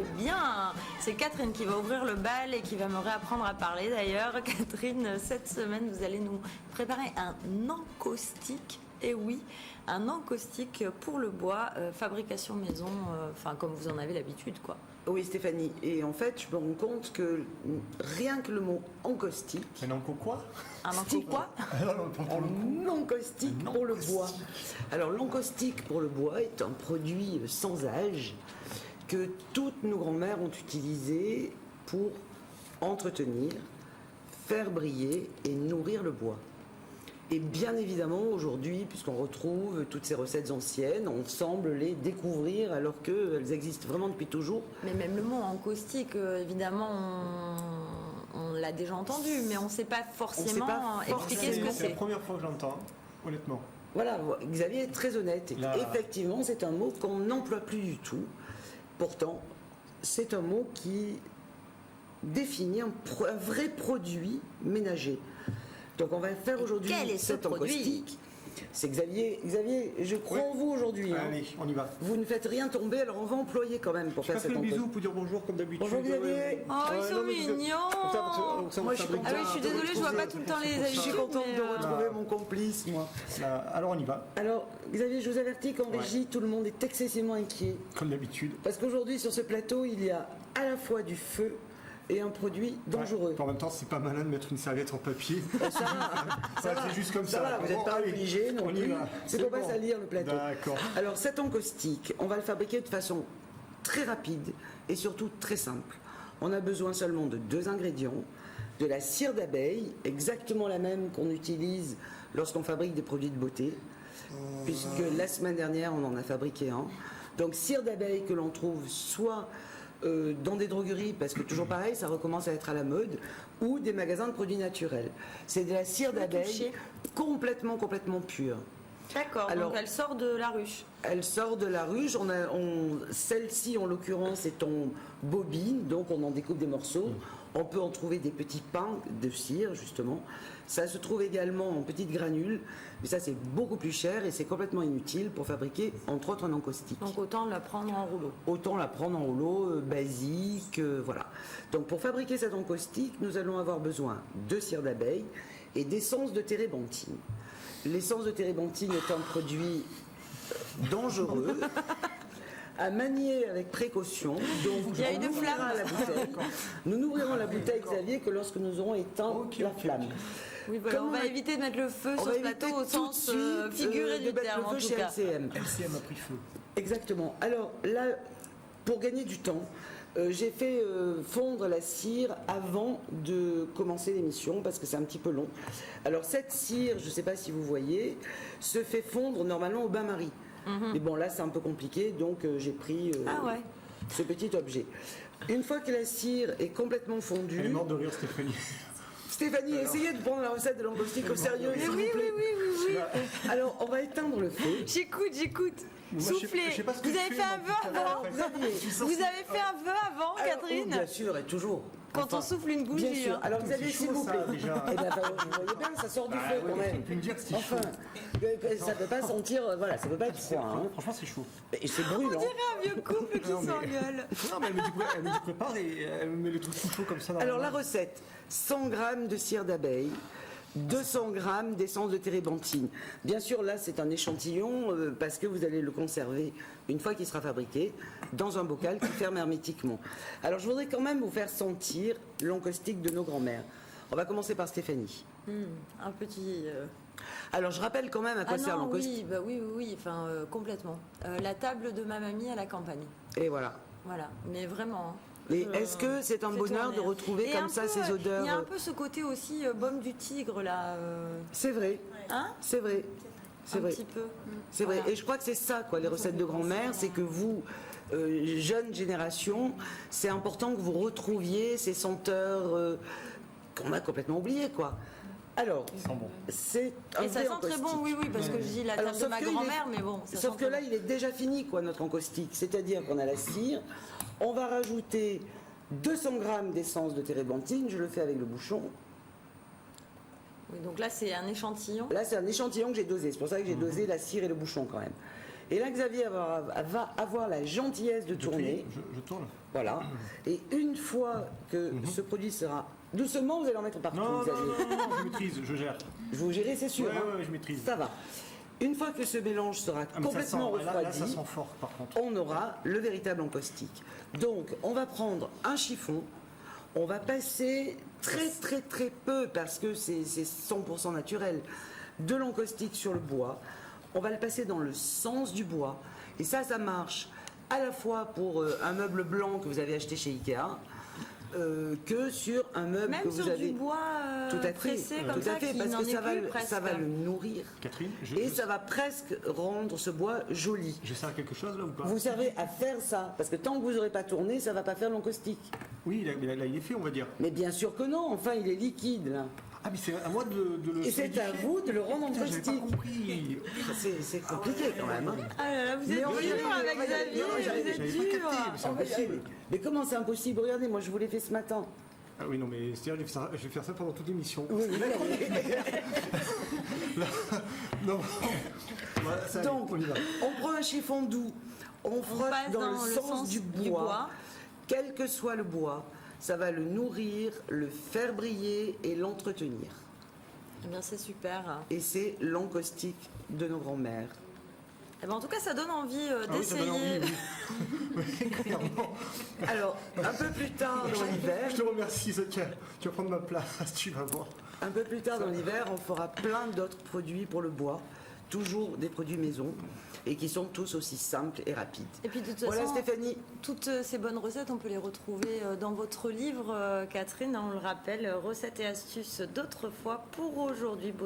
Eh bien, c'est Catherine qui va ouvrir le bal et qui va me réapprendre à parler d'ailleurs. Catherine, cette semaine, vous allez nous préparer un encaustique. Et oui, un encaustique pour le bois, fabrication maison, enfin comme vous en avez l'habitude, quoi. Oui, Stéphanie. Et en fait, je me rends compte que rien que le mot encaustique. Un enco quoi? Un enco quoi? Un encaustique pour le bois. Alors, l'encaustique pour le bois est un produit sans âge que toutes nos grand-mères ont utilisé pour entretenir, faire briller et nourrir le bois. Et bien évidemment, aujourd'hui, puisqu'on retrouve toutes ces recettes anciennes, on semble les découvrir alors qu'elles existent vraiment depuis toujours. Mais même le mot encaustique, évidemment, on l'a déjà entendu, mais on ne sait pas forcément expliquer ce que C'est la c'est. première fois que j'entends, honnêtement. Voilà, Xavier est très honnête. Effectivement, c'est un mot qu'on n'emploie plus du tout. Pourtant, c'est un mot qui définit un vrai produit ménager. Donc on va faire aujourd'hui cet encaustique. C'est Xavier. Xavier, je crois en vous aujourd'hui. Allez, on y va. Vous ne faites rien tomber, alors on va employer quand même pour faire cet encaustique. bisous pour dire bonjour comme d'habitude. Bonjour Xavier. Oh, ils sont mignons. Moi, je suis Ah oui, je suis désolée, je vois pas tout le temps les habitudes. Je suis contente mais, de retrouver mon complice, moi. Alors on y va, Alors, Xavier, je vous avertis qu'en régie, tout le monde est excessivement inquiet. comme d'habitude. Parce qu'aujourd'hui, sur ce plateau, il y a à la fois du feu et un produit dangereux. En même temps, c'est pas malin de mettre une serviette en papier. Ça va, c'est juste comme ça. va, vous n'êtes pas allez, obligé non on y plus. va. C'est pour pas salir le plateau. D'accord. Alors, cet encaustique, on va le fabriquer de façon très rapide et surtout très simple. On a besoin seulement de 2 ingrédients, de la cire d'abeille, exactement la même qu'on utilise lorsqu'on fabrique des produits de beauté, puisque la semaine dernière, on en a fabriqué un. Donc, cire d'abeille que l'on trouve soit dans des drogueries, parce que toujours pareil, ça recommence à être à la mode, ou des magasins de produits naturels. C'est de la cire d'abeille complètement pure. D'accord, Alors, donc elle sort de la ruche. Elle sort de la ruche. Celle-ci, en l'occurrence, est en bobine, donc on en découpe des morceaux. On peut en trouver des petits pains de cire, justement. Ça se trouve également en petites granules, mais ça, c'est beaucoup plus cher et c'est complètement inutile pour fabriquer, entre autres, un encaustique. Donc autant la prendre en rouleau. Autant la prendre en rouleau, basique, voilà. Donc pour fabriquer cet encaustique, nous allons avoir besoin de cire d'abeille et d'essence de térébenthine. L'essence de térébenthine est un produit dangereux à manier avec précaution. Donc Il y a une flamme. la bouteille. Nous n'ouvrirons la bouteille, Xavier, que lorsque nous aurons éteint la flamme. Oui, voilà, Comme on va éviter de mettre le feu on sur va ce plateau éviter au tout sens de suite, figuré de du mettre terme, le en feu tout chez cas. LCM. LCM a pris feu. Exactement. Alors là, pour gagner du temps, j'ai fait fondre la cire avant de commencer l'émission parce que c'est un petit peu long. Alors cette cire, je ne sais pas si vous voyez, se fait fondre normalement au bain-marie. Mais bon, là c'est un peu compliqué, donc j'ai pris ce petit objet. Une fois que la cire est complètement fondue... Elle est morte de rire, Stéphanie. Essayez de prendre la recette de l'encaustique au sérieux, s'il vous plaît. Oui. Alors, on va éteindre le feu. J'écoute. Moi, Soufflez. je sais pas ce que Vous je avez fais, fait un moi, vœu tout à l'heure, avant. après. Vous avez fait un vœu avant, Alors, Catherine? oui, bien sûr, et toujours. Quand on souffle une bougie. Bien sûr. hein. Alors, Xavier, C'est s'il chaud, vous ça, plaît. déjà. Eh bien, vous voyez bien, ça sort du feu quand même. Tu peux me dire que c'est Enfin, chaud. ça ne peut pas sentir, voilà, ça ne peut pas être froid. Hein. Franchement, c'est chaud. Et c'est On brûlant. dirait un vieux couple qui Non, mais- s'engueule. Non, mais elle me dit prépare et elle me met le truc tout chaud comme ça. Dans Alors, la la main. recette 100 g de cire d'abeille. 200 g d'essence de térébenthine. Bien sûr, là, c'est un échantillon parce que vous allez le conserver une fois qu'il sera fabriqué dans un bocal qui ferme hermétiquement. Alors, je voudrais quand même vous faire sentir l'encaustique de nos grands-mères. On va commencer par Stéphanie. Un petit. Alors, je rappelle quand même à quoi sert l'encaustique. Oui, enfin, complètement. La table de ma mamie à la campagne. Et voilà. Voilà, mais vraiment. Et est-ce que c'est un bonheur de retrouver comme ça ces odeurs? Il y a un peu ce côté aussi baume du tigre là. C'est vrai. Hein? C'est vrai. C'est vrai. Un petit peu. C'est vrai. Voilà. Et je crois que c'est ça, quoi, les recettes de grand-mère, c'est que vous, jeune génération, c'est important que vous retrouviez ces senteurs qu'on a complètement oubliées, quoi. Alors, Ils sont bons. c'est un Et ça vrai sent très bon, encaustique. oui, parce que je dis la Alors, table de sauf ma que il est- grand-mère, mais bon. Ça Sauf sent que très là, bon. il est déjà fini, quoi, notre encaustique. C'est-à-dire qu'on a la cire, on va rajouter 200 g d'essence de térébenthine, je le fais avec le bouchon. Oui, donc là, c'est un échantillon. Là, c'est un échantillon que j'ai dosé. C'est pour ça que j'ai dosé la cire et le bouchon quand même. Et là, Xavier va avoir la gentillesse de tourner. Je tourne. Voilà. Et une fois que ce produit sera... Doucement, vous allez en mettre partout, Non, Xavier. non, je maîtrise, je gère. Vous gérez, c'est sûr. Ouais, hein. ouais, je maîtrise. Ça va. Une fois que ce mélange sera Ah, mais complètement ça sent, là, refroidi, ça sent fort, par contre. on aura le véritable encaustique. Donc, on va prendre un chiffon, on va passer très peu, parce que c'est 100% naturel, de l'encaustique sur le bois. On va le passer dans le sens du bois. Et ça marche à la fois pour un meuble blanc que vous avez acheté chez Ikea, que sur un meuble Même que vous sur avez... du bois Tout à fait, pressé tout comme à ça, fait, qui parce n'en que est plus ça presque. va le nourrir. Catherine, Et ça va presque rendre ce bois joli. je sers à quelque chose là ou pas? Vous servez à faire ça, parce que tant que vous n'aurez pas tourné, ça ne va pas faire l'encaustique. Oui, là, il est fait, on va dire. Mais bien sûr que non, enfin il est liquide là. Ah, mais c'est à moi de le Et c'est à solidifier. vous de le rendre Putain, j'avais pas encaustique. compris. C'est compliqué quand même. hein. Ah là là, vous Mais êtes on va y dur arriver, avec on va y arriver. Xavier, Non, vous j'avais êtes pas dur. capté, mais c'est On va y impossible. arriver. Mais comment c'est impossible? Regardez, moi je vous l'ai fait ce matin. Ah oui, non, mais c'est-à-dire, je vais faire ça pendant toute l'émission. Oui, oui, Non. Voilà, ça, Donc, on y va. on prend un chiffon doux, on frotte passe dans le sens du bois, quel que soit le bois, ça va le nourrir, le faire briller et l'entretenir. Eh bien, c'est super. Et c'est l'encaustique de nos grands-mères. Eh ben, en tout cas, ça donne envie Ah oui, ça donne d'essayer. envie, oui. Oui, clairement. Alors, un peu plus tard dans l'hiver, Je te remercie, Zakia. Tu vas prendre ma place, tu vas voir. un peu plus tard dans l'hiver, on fera plein d'autres produits pour le bois, toujours des produits maison, et qui sont tous aussi simples et rapides. Et puis, de toute Voilà façon, Stéphanie. toutes ces bonnes recettes, on peut les retrouver dans votre livre, Catherine. On le rappelle, recettes et astuces d'autrefois pour aujourd'hui. Beau